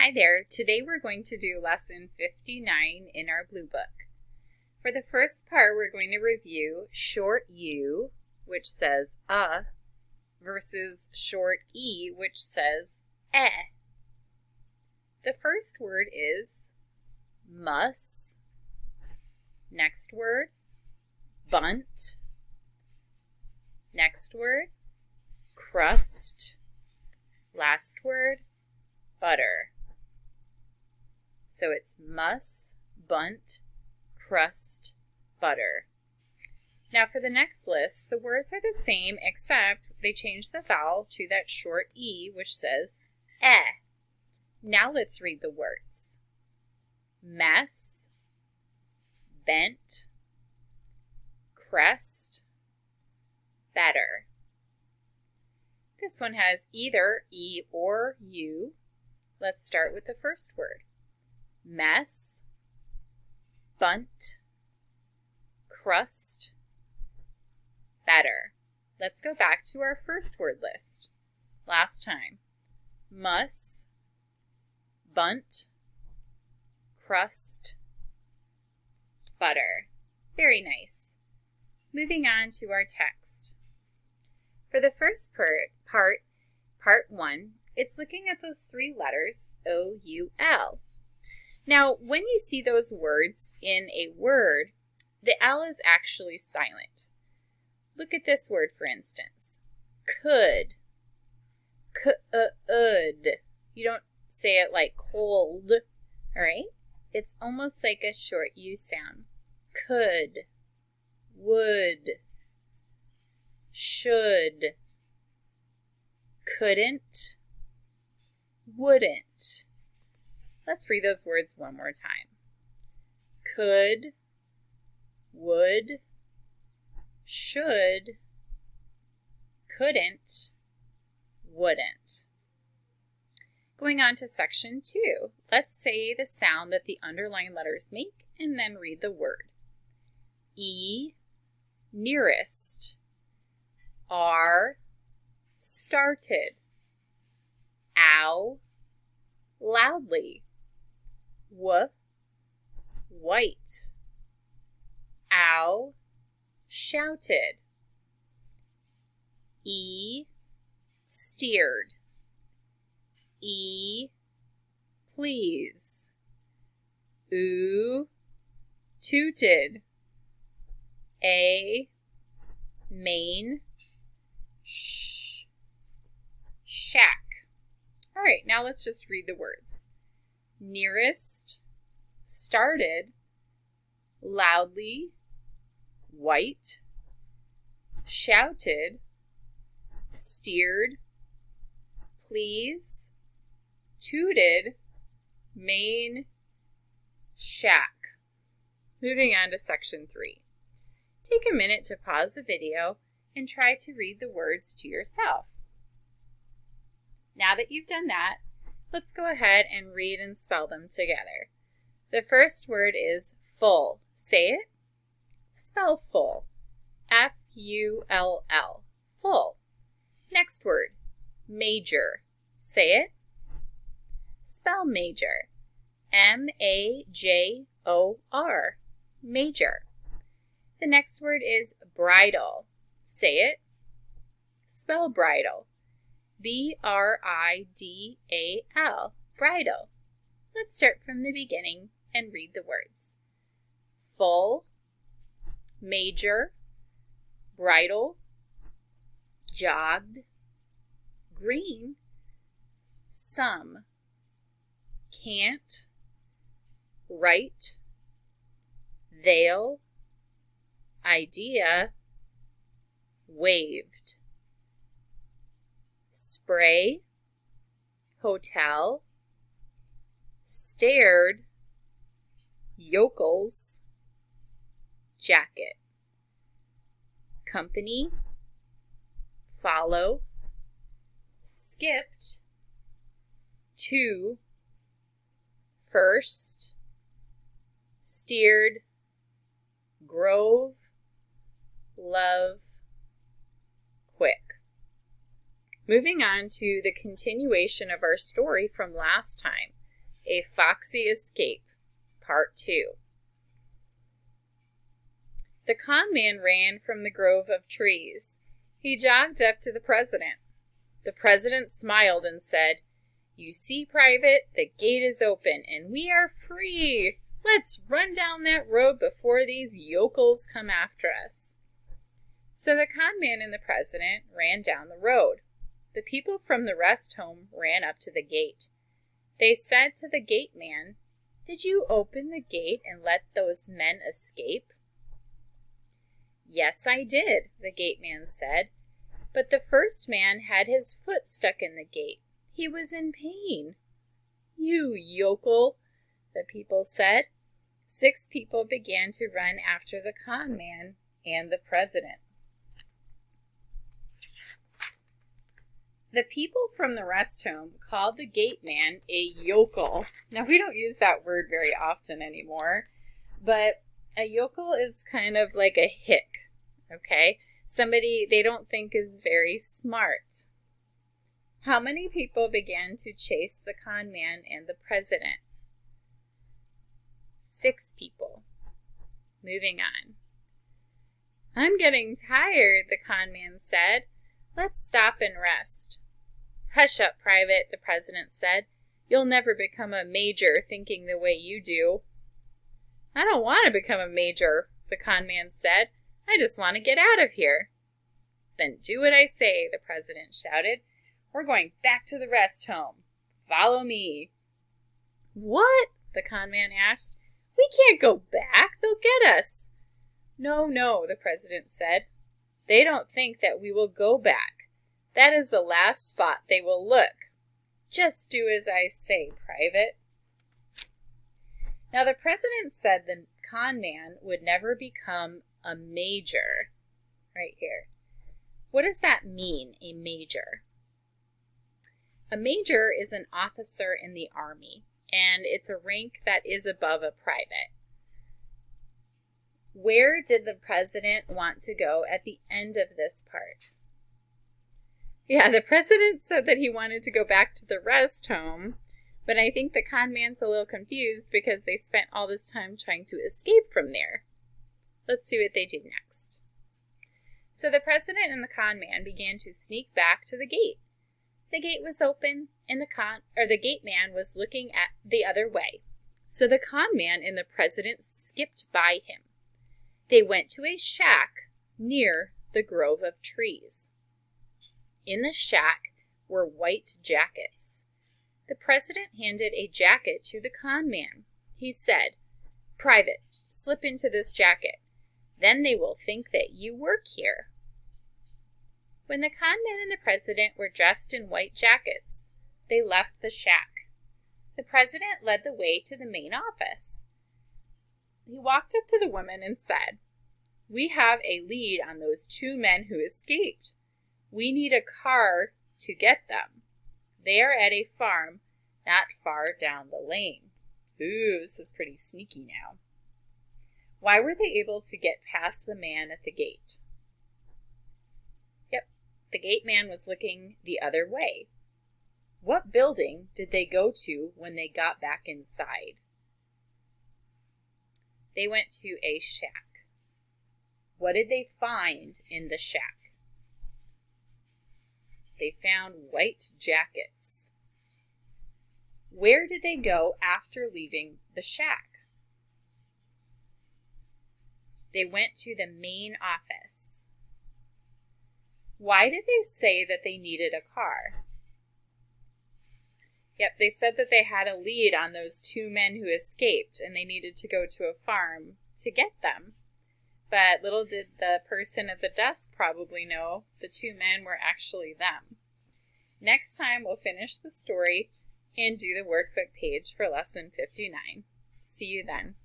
Hi there. Today we're going to do lesson 59 in our blue book. For the first part, we're going to review short U, which says versus short E, which says eh. The first word is muss. Next word, bunt. Next word, crust. Last word, butter. So it's muss, bunt, crust, butter. Now for the next list, the words are the same except they change the vowel to that short E, which says eh. Now let's read the words. Mess, bent, crest, better. This one has either E or U. Let's start with the first word. Mess, bunt, crust, better. Let's go back to our first word list. Last time. Muss, bunt, crust, butter. Very nice. Moving on to our text. For the first part 1, it's looking at those three letters, O-U-L. Now, when you see those words in a word, the L is actually silent. Look at this word, for instance. Could. Could. You don't say it like cold, all right? It's almost like a short U sound. Could. Would. Should. Couldn't. Wouldn't. Let's read those words one more time. Could, would, should, couldn't, wouldn't. Going on to section 2, let's say the sound that the underlined letters make and then read the word. E, nearest. R, started. Ow, loudly. W, white. Ow, shouted. E, steered. E, please. Oo, tooted. A, main. Sh, shack. All right, now let's just read the words. Nearest, started, loudly, white, shouted, steered, please, tooted, main, shack. Moving on to section 3. Take a minute to pause the video and try to read the words to yourself. Now that you've done that, let's go ahead and read and spell them together. The first word is full. Say it. Spell full. F-U-L-L. Full. Next word, major. Say it. Spell major. M-A-J-O-R. Major. The next word is bridal. Say it. Spell bridal. B-R-I-D-A-L. Bridal. Let's start from the beginning and read the words. Full, major, bridal, jogged, green, some, can't, right, veil, idea, waved. Spray, hotel, stared, yokels, jacket. Company, follow, skipped, to, first, steered, grove, love, quick. Moving on to the continuation of our story from last time. A Foxy Escape, Part 2. The con man ran from the grove of trees. He jogged up to the president. The president smiled and said, "You see, Private, the gate is open, and we are free. Let's run down that road before these yokels come after us." So the con man and the president ran down the road. The people from the rest home ran up to the gate. They said to the gate man, "Did you open the gate and let those men escape?" "Yes, I did," the gate man said. "But the first man had his foot stuck in the gate. He was in pain." "You yokel," the people said. 6 people began to run after the con man and the president. The people from the rest home called the gate man a yokel. Now, we don't use that word very often anymore, but a yokel is kind of like a hick, okay? Somebody they don't think is very smart. How many people began to chase the con man and the president? 6 people. Moving on. "I'm getting tired," the con man said. "Let's stop and rest." "Hush up, Private," the president said. "You'll never become a major thinking the way you do." "I don't want to become a major," the con man said. "I just want to get out of here." "Then do what I say," the president shouted. "We're going back to the rest home. Follow me." "What?" the con man asked. "We can't go back. They'll get us." "No, no," the president said. "They don't think that we will go back. That is the last spot they will look. Just do as I say, Private." Now, the president said the con man would never become a major. Right here. What does that mean, a major? A major is an officer in the Army, and it's a rank that is above a private. Where did the president want to go at the end of this part? Yeah, the president said that he wanted to go back to the rest home, but I think the con man's a little confused because they spent all this time trying to escape from there. Let's see what they did next. So the president and the con man began to sneak back to the gate. The gate was open, and the gate man was looking at the other way. So the con man and the president skipped by him. They went to a shack near the grove of trees. In the shack were white jackets. The president handed a jacket to the con man. He said, "Private, slip into this jacket. Then they will think that you work here." When the con man and the president were dressed in white jackets, they left the shack. The president led the way to the main office. He walked up to the woman and said, "We have a lead on those 2 men who escaped. We need a car to get them. They are at a farm not far down the lane." Ooh, this is pretty sneaky now. Why were they able to get past the man at the gate? Yep, the gate man was looking the other way. What building did they go to when they got back inside? They went to a shack. What did they find in the shack? They found white jackets. Where did they go after leaving the shack? They went to the main office. Why did they say that they needed a car? Yep, they said that they had a lead on those 2 men who escaped, and they needed to go to a farm to get them. But little did the person at the desk probably know the 2 men were actually them. Next time, we'll finish the story and do the workbook page for lesson 59. See you then.